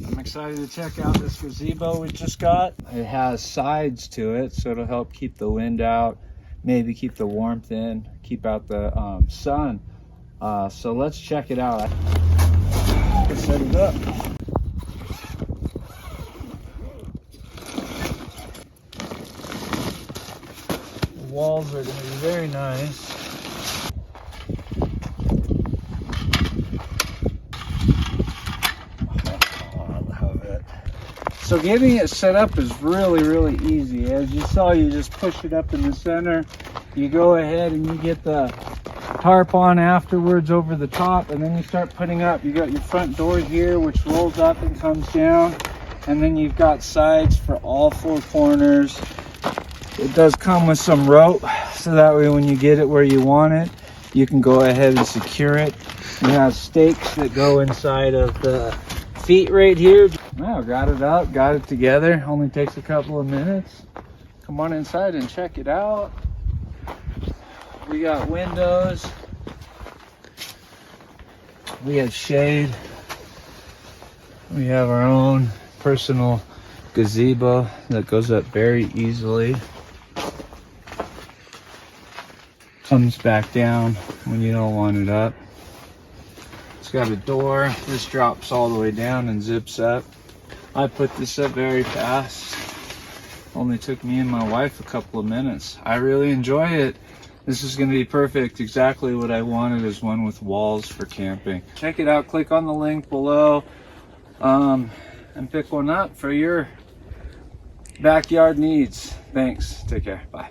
I'm excited to check out this gazebo we just got. It has sides to it, so it'll help keep the wind out, maybe keep the warmth in, keep out the sun. So let's check it out. Let's set it up. The walls are going to be very nice. So getting it set up is really easy. As you saw, you just push it up in the center. You go ahead and you get the tarp on afterwards over the top, and then you start putting up. You got your front door here, which rolls up and comes down, and then you've got sides for all four corners. It does come with some rope, so that way when you get it where you want it, you can go ahead and secure it. You have stakes that go inside of the feet right here. Wow, got it up, got it together. Only takes a couple of minutes. Come on inside and check it out. We got windows. We have shade. We have our own personal gazebo that goes up very easily. Comes back down when you don't want it up. It's got a door. This drops all the way down and zips up. I put this up very fast. Only took me and my wife a couple of minutes. I really enjoy it. This is going to be perfect. Exactly what I wanted, is one with walls for camping. Check it out. Click on the link below and pick one up for your backyard needs. Thanks. Take care. Bye.